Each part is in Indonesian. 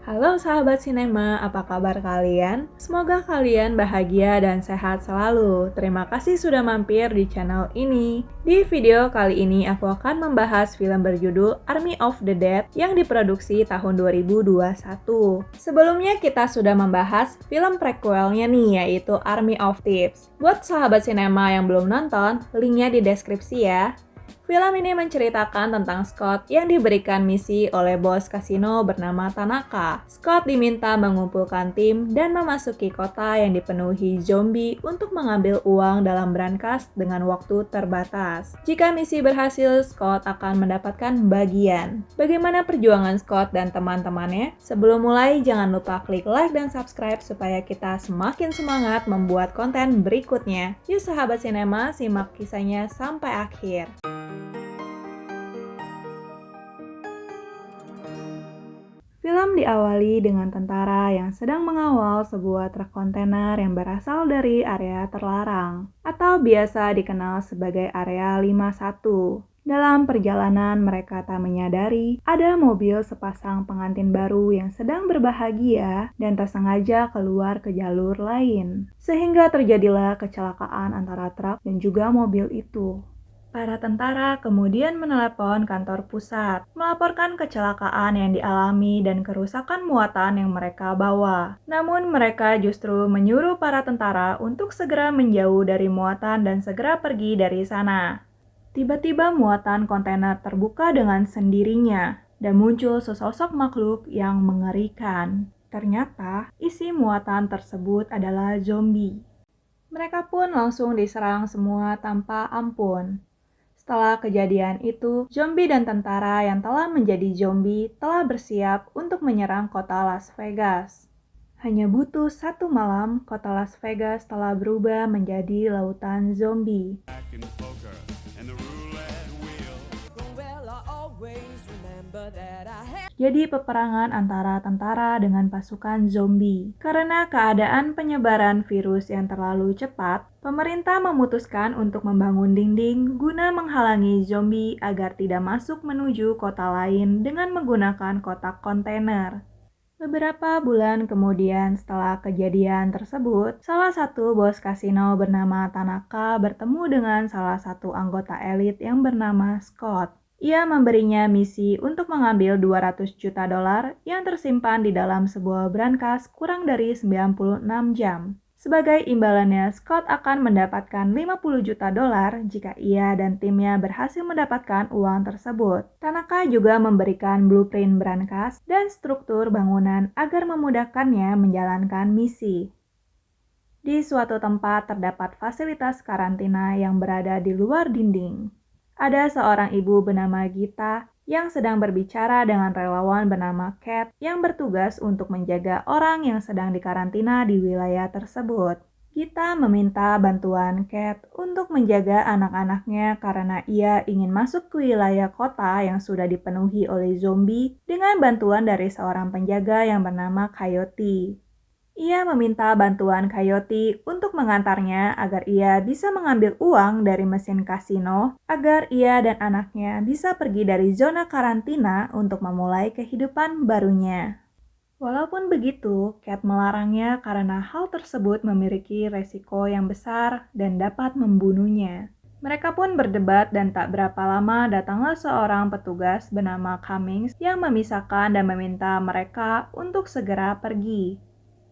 Halo sahabat sinema, apa kabar kalian? Semoga kalian bahagia dan sehat selalu. Terima kasih sudah mampir di channel ini. Di video kali ini aku akan membahas film berjudul Army of the Dead yang diproduksi tahun 2021. Sebelumnya kita sudah membahas film prequelnya nih, yaitu Army of Thieves. Buat sahabat sinema yang belum nonton, linknya di deskripsi ya. Film ini menceritakan tentang Scott yang diberikan misi oleh bos kasino bernama Tanaka. Scott diminta mengumpulkan tim dan memasuki kota yang dipenuhi zombie untuk mengambil uang dalam brankas dengan waktu terbatas. Jika misi berhasil, Scott akan mendapatkan bagian. Bagaimana perjuangan Scott dan teman-temannya? Sebelum mulai, jangan lupa klik like dan subscribe supaya kita semakin semangat membuat konten berikutnya. Yuk sahabat sinema, simak kisahnya sampai akhir. Film diawali dengan tentara yang sedang mengawal sebuah truk kontainer yang berasal dari area terlarang, atau biasa dikenal sebagai area 51. Dalam perjalanan, mereka tak menyadari ada mobil sepasang pengantin baru yang sedang berbahagia dan tersengaja keluar ke jalur lain. Sehingga terjadilah kecelakaan antara truk dan juga mobil itu. Para tentara kemudian menelepon kantor pusat, melaporkan kecelakaan yang dialami dan kerusakan muatan yang mereka bawa. Namun mereka justru menyuruh para tentara untuk segera menjauh dari muatan dan segera pergi dari sana. Tiba-tiba muatan kontainer terbuka dengan sendirinya, dan muncul sesosok makhluk yang mengerikan. Ternyata isi muatan tersebut adalah zombie. Mereka pun langsung diserang semua tanpa ampun. Setelah kejadian itu, zombie dan tentara yang telah menjadi zombie telah bersiap untuk menyerang kota Las Vegas. Hanya butuh satu malam, kota Las Vegas telah berubah menjadi lautan zombie. Jadi peperangan antara tentara dengan pasukan zombie. Karena keadaan penyebaran virus yang terlalu cepat, pemerintah memutuskan untuk membangun dinding guna menghalangi zombie agar tidak masuk menuju kota lain dengan menggunakan kotak kontainer. Beberapa bulan kemudian setelah kejadian tersebut, salah satu bos kasino bernama Tanaka bertemu dengan salah satu anggota elit yang bernama Scott. Ia memberinya misi untuk mengambil 200 juta dolar yang tersimpan di dalam sebuah brankas kurang dari 96 jam. Sebagai imbalannya, Scott akan mendapatkan 50 juta dolar jika ia dan timnya berhasil mendapatkan uang tersebut. Tanaka juga memberikan blueprint brankas dan struktur bangunan agar memudahkannya menjalankan misi. Di suatu tempat terdapat fasilitas karantina yang berada di luar dinding. Ada seorang ibu bernama Gita yang sedang berbicara dengan relawan bernama Cat yang bertugas untuk menjaga orang yang sedang dikarantina di wilayah tersebut. Gita meminta bantuan Cat untuk menjaga anak-anaknya karena ia ingin masuk ke wilayah kota yang sudah dipenuhi oleh zombie dengan bantuan dari seorang penjaga yang bernama Coyote. Ia meminta bantuan Coyote untuk mengantarnya agar ia bisa mengambil uang dari mesin kasino agar ia dan anaknya bisa pergi dari zona karantina untuk memulai kehidupan barunya. Walaupun begitu, Cat melarangnya karena hal tersebut memiliki resiko yang besar dan dapat membunuhnya. Mereka pun berdebat dan tak berapa lama datanglah seorang petugas bernama Cummings yang memisahkan dan meminta mereka untuk segera pergi.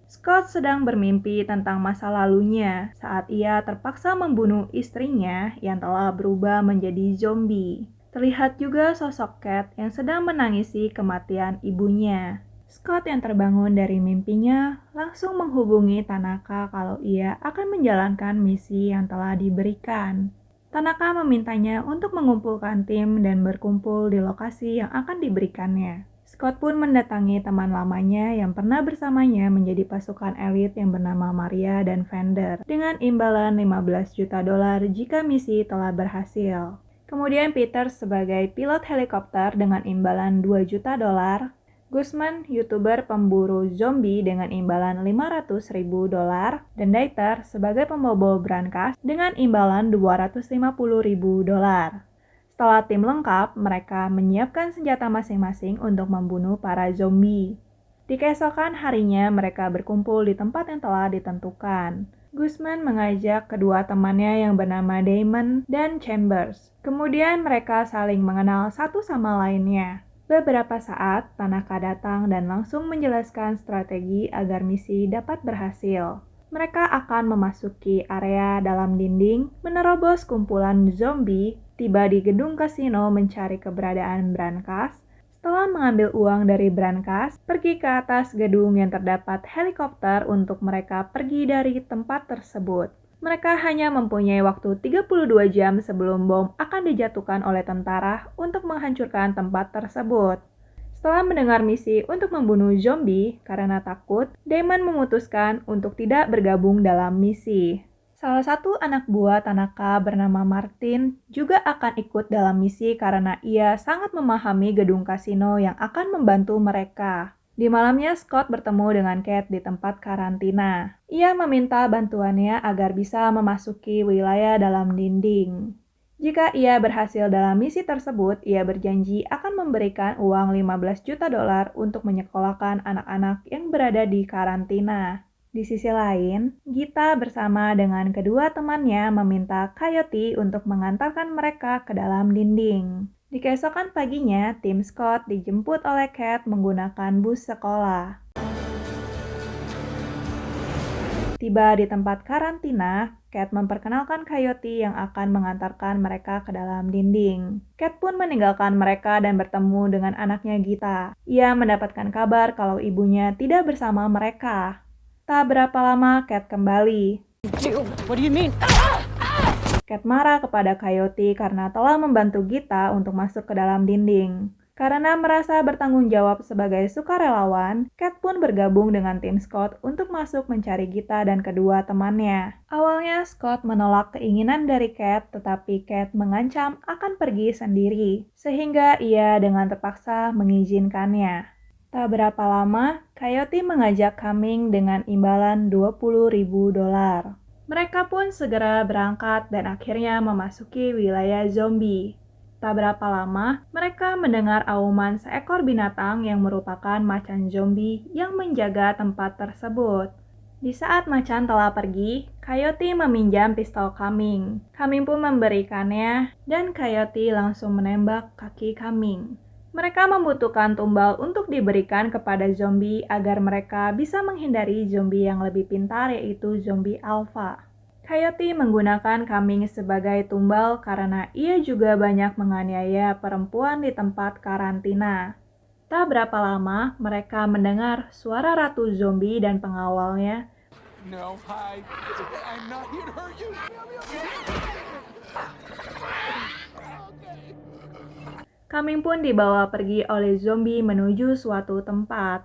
Scott sedang bermimpi tentang masa lalunya saat ia terpaksa membunuh istrinya yang telah berubah menjadi zombie. Terlihat juga sosok Cat yang sedang menangisi kematian ibunya. Scott yang terbangun dari mimpinya langsung menghubungi Tanaka kalau ia akan menjalankan misi yang telah diberikan. Tanaka memintanya untuk mengumpulkan tim dan berkumpul di lokasi yang akan diberikannya. Scott pun mendatangi teman lamanya yang pernah bersamanya menjadi pasukan elit yang bernama Maria dan Vander dengan imbalan 15 juta dolar jika misi telah berhasil. Kemudian Peter sebagai pilot helikopter dengan imbalan 2 juta dolar, Guzman, YouTuber pemburu zombie dengan imbalan 500 ribu dolar, dan Dieter sebagai pembobol brankas dengan imbalan 250 ribu dolar. Setelah tim lengkap, mereka menyiapkan senjata masing-masing untuk membunuh para zombie. Di keesokan harinya mereka berkumpul di tempat yang telah ditentukan. Guzman mengajak kedua temannya yang bernama Damon dan Chambers. Kemudian mereka saling mengenal satu sama lainnya. Beberapa saat, Tanaka datang dan langsung menjelaskan strategi agar misi dapat berhasil. Mereka akan memasuki area dalam dinding, menerobos kumpulan zombie, tiba di gedung kasino mencari keberadaan brankas. Setelah mengambil uang dari brankas, pergi ke atas gedung yang terdapat helikopter untuk mereka pergi dari tempat tersebut. Mereka hanya mempunyai waktu 32 jam sebelum bom akan dijatuhkan oleh tentara untuk menghancurkan tempat tersebut. Setelah mendengar misi untuk membunuh zombie karena takut, Damon memutuskan untuk tidak bergabung dalam misi. Salah satu anak buah Tanaka bernama Martin juga akan ikut dalam misi karena ia sangat memahami gedung kasino yang akan membantu mereka. Di malamnya, Scott bertemu dengan Kate di tempat karantina. Ia meminta bantuannya agar bisa memasuki wilayah dalam dinding. Jika ia berhasil dalam misi tersebut, ia berjanji akan memberikan uang 15 juta dolar untuk menyekolahkan anak-anak yang berada di karantina. Di sisi lain, Gita bersama dengan kedua temannya meminta Coyote untuk mengantarkan mereka ke dalam dinding. Di keesokan paginya, tim Scott dijemput oleh Kate menggunakan bus sekolah. Tiba di tempat karantina, Kate memperkenalkan Coyote yang akan mengantarkan mereka ke dalam dinding. Kate pun meninggalkan mereka dan bertemu dengan anaknya Gita. Ia mendapatkan kabar kalau ibunya tidak bersama mereka. Tak berapa lama, Kate kembali. What do you mean? Kate marah kepada Coyote karena telah membantu Gita untuk masuk ke dalam dinding. Karena merasa bertanggung jawab sebagai sukarelawan, Kate pun bergabung dengan tim Scott untuk masuk mencari Gita dan kedua temannya. Awalnya Scott menolak keinginan dari Kate, tetapi Kate mengancam akan pergi sendiri, sehingga ia dengan terpaksa mengizinkannya. Tak berapa lama, Coyote mengajak Cumming dengan imbalan 20.000 dolar. Mereka pun segera berangkat dan akhirnya memasuki wilayah zombie. Tak berapa lama, mereka mendengar auman seekor binatang yang merupakan macan zombie yang menjaga tempat tersebut. Di saat macan telah pergi, Coyote meminjam pistol Cumming. Cumming pun memberikannya dan Coyote langsung menembak kaki Cumming. Mereka membutuhkan tumbal untuk diberikan kepada zombie agar mereka bisa menghindari zombie yang lebih pintar, yaitu zombie alpha. Coyote menggunakan Cumming sebagai tumbal karena ia juga banyak menganiaya perempuan di tempat karantina. Tak berapa lama, mereka mendengar suara ratu zombie dan pengawalnya. No, hi. I'm not here to hurt you. Cumming pun dibawa pergi oleh zombie menuju suatu tempat.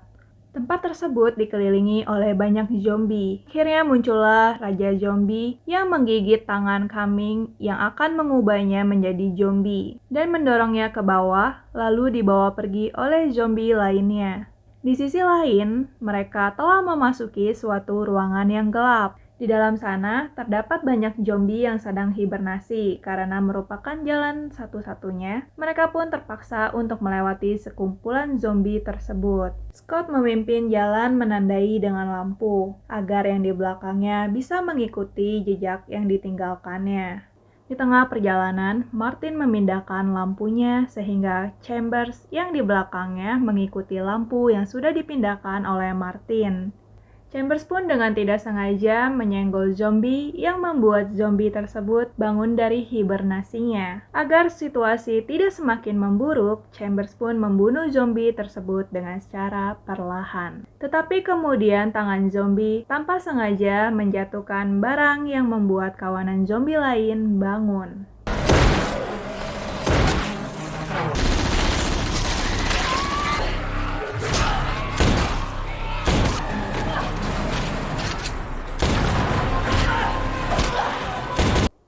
Tempat tersebut dikelilingi oleh banyak zombie. Akhirnya muncullah Raja Zombie yang menggigit tangan Cumming yang akan mengubahnya menjadi zombie dan mendorongnya ke bawah, lalu dibawa pergi oleh zombie lainnya. Di sisi lain, mereka telah memasuki suatu ruangan yang gelap. Di dalam sana, terdapat banyak zombie yang sedang hibernasi karena merupakan jalan satu-satunya. Mereka pun terpaksa untuk melewati sekumpulan zombie tersebut. Scott memimpin jalan menandai dengan lampu, agar yang di belakangnya bisa mengikuti jejak yang ditinggalkannya. Di tengah perjalanan, Martin memindahkan lampunya sehingga Chambers yang di belakangnya mengikuti lampu yang sudah dipindahkan oleh Martin. Chambers pun dengan tidak sengaja menyenggol zombie yang membuat zombie tersebut bangun dari hibernasinya. Agar situasi tidak semakin memburuk, Chambers pun membunuh zombie tersebut dengan secara perlahan. Tetapi kemudian tangan zombie tanpa sengaja menjatuhkan barang yang membuat kawanan zombie lain bangun.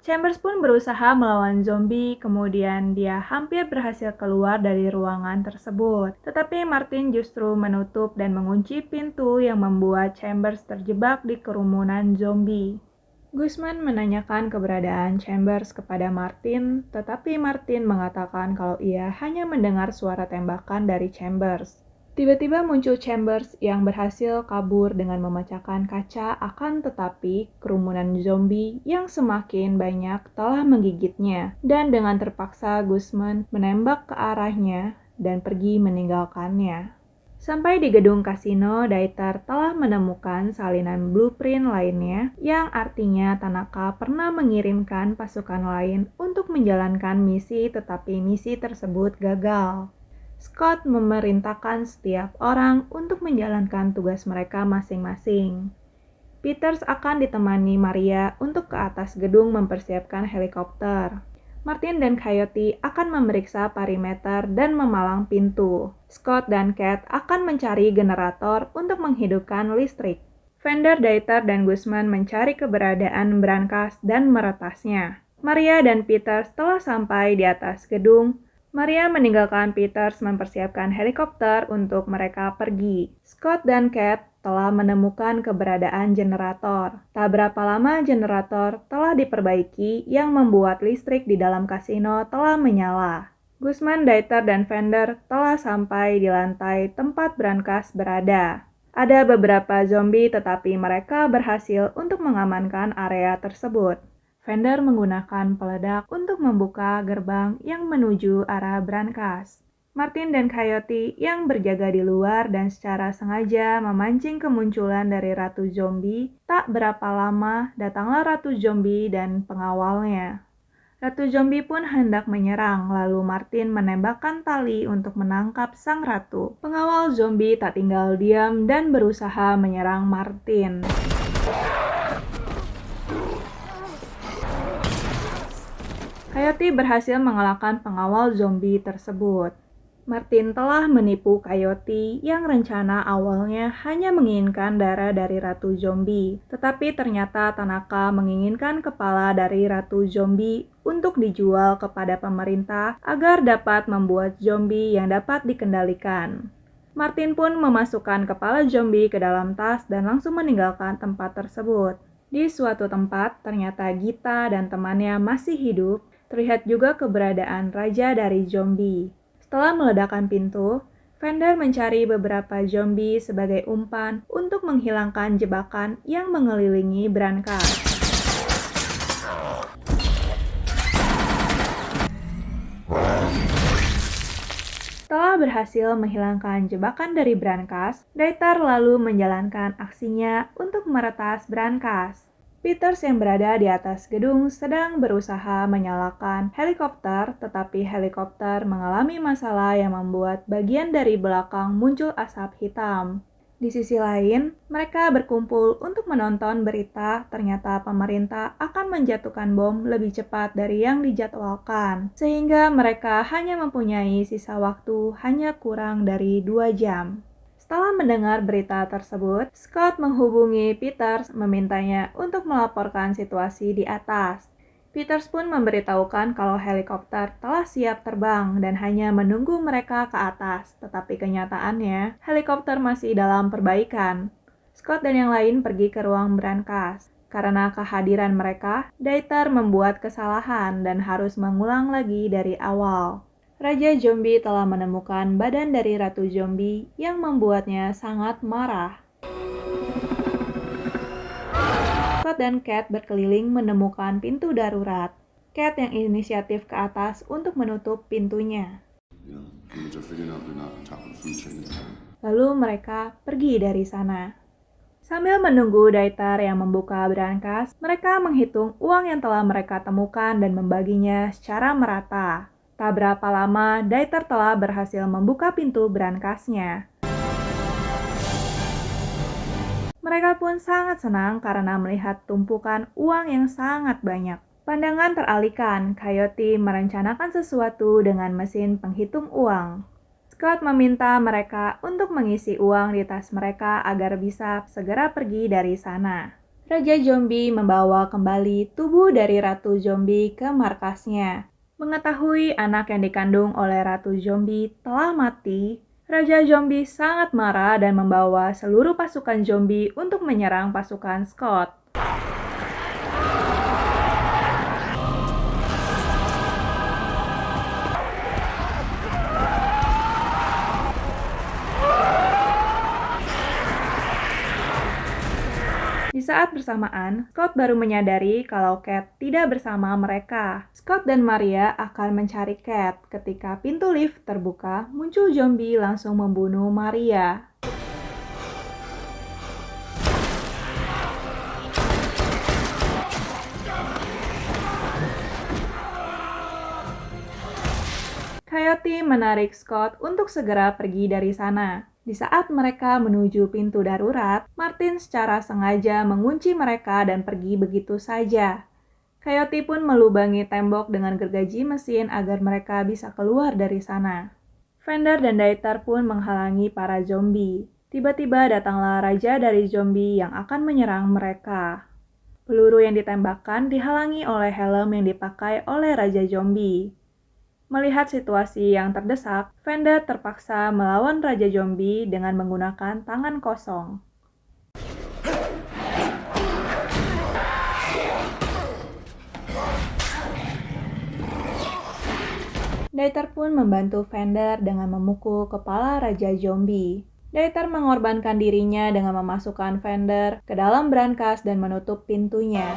Chambers pun berusaha melawan zombie, kemudian dia hampir berhasil keluar dari ruangan tersebut. Tetapi Martin justru menutup dan mengunci pintu yang membuat Chambers terjebak di kerumunan zombie. Guzman menanyakan keberadaan Chambers kepada Martin, tetapi Martin mengatakan kalau ia hanya mendengar suara tembakan dari Chambers. Tiba-tiba muncul Chambers yang berhasil kabur dengan memecahkan kaca, akan tetapi kerumunan zombie yang semakin banyak telah menggigitnya, dan dengan terpaksa Guzman menembak ke arahnya dan pergi meninggalkannya. Sampai di gedung kasino, Dieter telah menemukan salinan blueprint lainnya yang artinya Tanaka pernah mengirimkan pasukan lain untuk menjalankan misi, tetapi misi tersebut gagal. Scott memerintahkan setiap orang untuk menjalankan tugas mereka masing-masing. Peters akan ditemani Maria untuk ke atas gedung mempersiapkan helikopter. Martin dan Coyote akan memeriksa perimeter dan memalang pintu. Scott dan Cat akan mencari generator untuk menghidupkan listrik. Fender, Dieter, dan Guzman mencari keberadaan brankas dan meretasnya. Maria dan Peters telah sampai di atas gedung. Maria meninggalkan Peters mempersiapkan helikopter untuk mereka pergi. Scott dan Cat telah menemukan keberadaan generator. Tak berapa lama generator telah diperbaiki yang membuat listrik di dalam kasino telah menyala. Guzman, Dieter, dan Fender telah sampai di lantai tempat brankas berada. Ada beberapa zombie tetapi mereka berhasil untuk mengamankan area tersebut. Fender menggunakan peledak untuk membuka gerbang yang menuju arah brankas. Martin dan Coyote yang berjaga di luar dan secara sengaja memancing kemunculan dari Ratu Zombie. Tak berapa lama datanglah Ratu Zombie dan pengawalnya. Ratu Zombie pun hendak menyerang, lalu Martin menembakkan tali untuk menangkap sang ratu. Pengawal zombie tak tinggal diam dan berusaha menyerang Martin. Coyote berhasil mengalahkan pengawal zombie tersebut. Martin telah menipu Coyote yang rencana awalnya hanya menginginkan darah dari Ratu Zombie. Tetapi ternyata Tanaka menginginkan kepala dari Ratu Zombie untuk dijual kepada pemerintah agar dapat membuat zombie yang dapat dikendalikan. Martin pun memasukkan kepala zombie ke dalam tas dan langsung meninggalkan tempat tersebut. Di suatu tempat, ternyata Gita dan temannya masih hidup. Terlihat juga keberadaan raja dari zombie. Setelah meledakkan pintu, Fender mencari beberapa zombie sebagai umpan untuk menghilangkan jebakan yang mengelilingi brankas. Setelah berhasil menghilangkan jebakan dari brankas, Dieter lalu menjalankan aksinya untuk meretas brankas. Peters yang berada di atas gedung sedang berusaha menyalakan helikopter, tetapi helikopter mengalami masalah yang membuat bagian dari belakang muncul asap hitam. Di sisi lain, mereka berkumpul untuk menonton berita. Ternyata pemerintah akan menjatuhkan bom lebih cepat dari yang dijadwalkan, sehingga mereka hanya mempunyai sisa waktu hanya kurang dari 2 jam. Setelah mendengar berita tersebut, Scott menghubungi Peters memintanya untuk melaporkan situasi di atas. Peters pun memberitahukan kalau helikopter telah siap terbang dan hanya menunggu mereka ke atas, tetapi kenyataannya helikopter masih dalam perbaikan. Scott dan yang lain pergi ke ruang brankas. Karena kehadiran mereka, Dieter membuat kesalahan dan harus mengulang lagi dari awal. Raja Zombie telah menemukan badan dari Ratu Zombie yang membuatnya sangat marah. Scott dan Cat berkeliling menemukan pintu darurat. Cat yang inisiatif ke atas untuk menutup pintunya. Lalu mereka pergi dari sana. Sambil menunggu Dieter yang membuka brankas, mereka menghitung uang yang telah mereka temukan dan membaginya secara merata. Tak berapa lama, Dieter telah berhasil membuka pintu brankasnya. Mereka pun sangat senang karena melihat tumpukan uang yang sangat banyak. Pandangan teralihkan, Coyote merencanakan sesuatu dengan mesin penghitung uang. Scott meminta mereka untuk mengisi uang di tas mereka agar bisa segera pergi dari sana. Raja Zombie membawa kembali tubuh dari Ratu Zombie ke markasnya. Mengetahui anak yang dikandung oleh Ratu Zombie telah mati, Raja Zombie sangat marah dan membawa seluruh pasukan zombie untuk menyerang pasukan Scott. Di saat bersamaan, Scott baru menyadari kalau Cat tidak bersama mereka. Scott dan Maria akan mencari Cat. Ketika pintu lift terbuka, muncul zombie langsung membunuh Maria. Coyote menarik Scott untuk segera pergi dari sana. Di saat mereka menuju pintu darurat, Martin secara sengaja mengunci mereka dan pergi begitu saja. Coyote pun melubangi tembok dengan gergaji mesin agar mereka bisa keluar dari sana. Fender dan Dieter pun menghalangi para zombie. Tiba-tiba datanglah raja dari zombie yang akan menyerang mereka. Peluru yang ditembakkan dihalangi oleh helm yang dipakai oleh raja zombie. Melihat situasi yang terdesak, Fender terpaksa melawan Raja Zombie dengan menggunakan tangan kosong. Dieter pun membantu Fender dengan memukul kepala Raja Zombie. Dieter mengorbankan dirinya dengan memasukkan Fender ke dalam brankas dan menutup pintunya.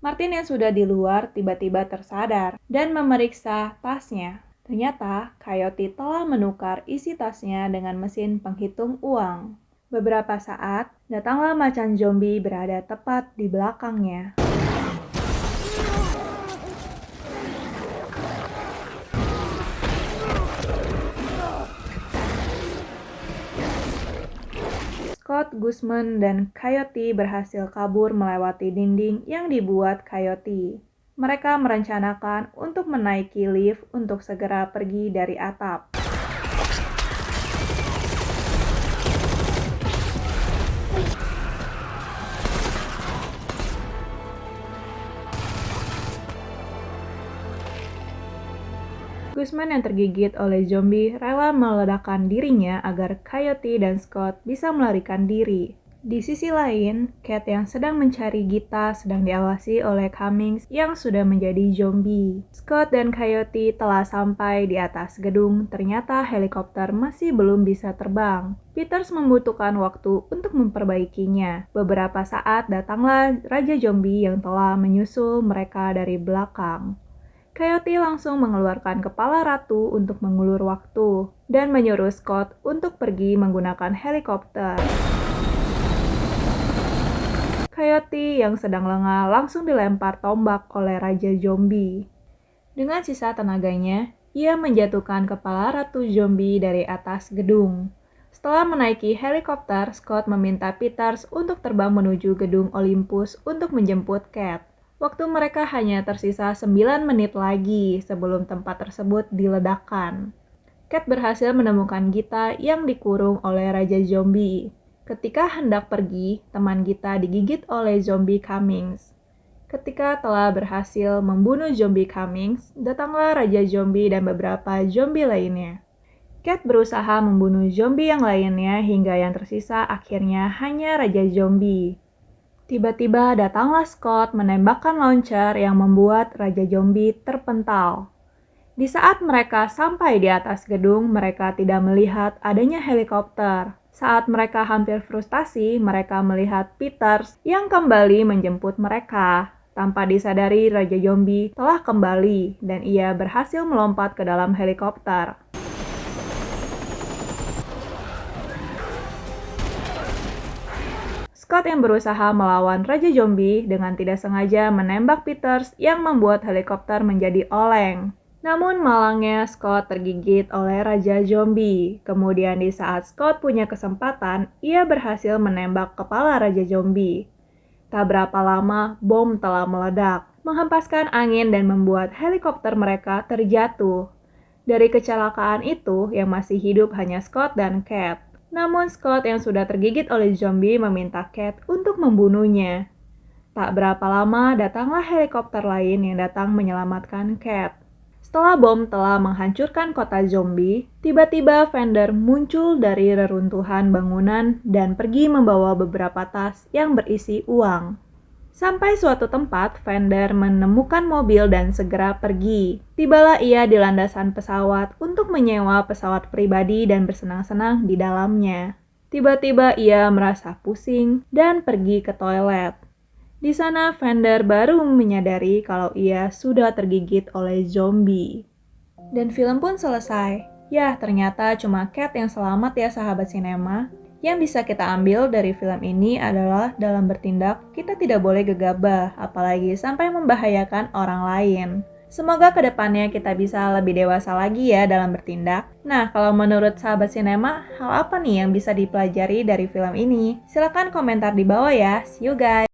Martin yang sudah di luar tiba-tiba tersadar dan memeriksa tasnya. Ternyata, Coyote telah menukar isi tasnya dengan mesin penghitung uang. Beberapa saat, datanglah macan zombie berada tepat di belakangnya. Scott, Guzman, dan Coyote berhasil kabur melewati dinding yang dibuat Coyote. Mereka merencanakan untuk menaiki lift untuk segera pergi dari atap. Guzman yang tergigit oleh zombie rela meledakkan dirinya agar Coyote dan Scott bisa melarikan diri. Di sisi lain, Cat yang sedang mencari Gita sedang diawasi oleh Cummings yang sudah menjadi zombie. Scott dan Coyote telah sampai di atas gedung, ternyata helikopter masih belum bisa terbang. Peters membutuhkan waktu untuk memperbaikinya. Beberapa saat datanglah Raja Zombie yang telah menyusul mereka dari belakang. Coyote langsung mengeluarkan kepala ratu untuk mengulur waktu dan menyuruh Scott untuk pergi menggunakan helikopter. Coyote yang sedang lengah langsung dilempar tombak oleh Raja Zombie. Dengan sisa tenaganya, ia menjatuhkan kepala ratu zombie dari atas gedung. Setelah menaiki helikopter, Scott meminta Peters untuk terbang menuju gedung Olympus untuk menjemput Cat. Waktu mereka hanya tersisa 9 menit lagi sebelum tempat tersebut diledakkan. Cat berhasil menemukan Gita yang dikurung oleh Raja Zombie. Ketika hendak pergi, teman Gita digigit oleh zombie Cummings. Ketika telah berhasil membunuh zombie Cummings, datanglah Raja Zombie dan beberapa zombie lainnya. Cat berusaha membunuh zombie yang lainnya hingga yang tersisa akhirnya hanya Raja Zombie. Tiba-tiba datanglah Scott menembakkan launcher yang membuat Raja Zombie terpental. Di saat mereka sampai di atas gedung, mereka tidak melihat adanya helikopter. Saat mereka hampir frustasi, mereka melihat Peters yang kembali menjemput mereka. Tanpa disadari, Raja Zombie telah kembali dan ia berhasil melompat ke dalam helikopter. Scott yang berusaha melawan Raja Zombie dengan tidak sengaja menembak Peters yang membuat helikopter menjadi oleng. Namun malangnya Scott tergigit oleh Raja Zombie. Kemudian di saat Scott punya kesempatan, ia berhasil menembak kepala Raja Zombie. Tak berapa lama, bom telah meledak, menghempaskan angin dan membuat helikopter mereka terjatuh. Dari kecelakaan itu, yang masih hidup hanya Scott dan Cat. Namun Scott yang sudah tergigit oleh zombie meminta Cat untuk membunuhnya. Tak berapa lama datanglah helikopter lain yang datang menyelamatkan Cat. Setelah bom telah menghancurkan kota zombie, tiba-tiba Fender muncul dari reruntuhan bangunan dan pergi membawa beberapa tas yang berisi uang. Sampai suatu tempat, Fender menemukan mobil dan segera pergi. Tibalah ia di landasan pesawat untuk menyewa pesawat pribadi dan bersenang-senang di dalamnya. Tiba-tiba ia merasa pusing dan pergi ke toilet. Di sana Fender baru menyadari kalau ia sudah tergigit oleh zombie. Dan film pun selesai. Ya, ternyata cuma Cat yang selamat ya sahabat sinema. Yang bisa kita ambil dari film ini adalah dalam bertindak, kita tidak boleh gegabah, apalagi sampai membahayakan orang lain. Semoga kedepannya kita bisa lebih dewasa lagi ya dalam bertindak. Nah, kalau menurut sahabat sinema, hal apa nih yang bisa dipelajari dari film ini? Silahkan komentar di bawah ya. See you guys!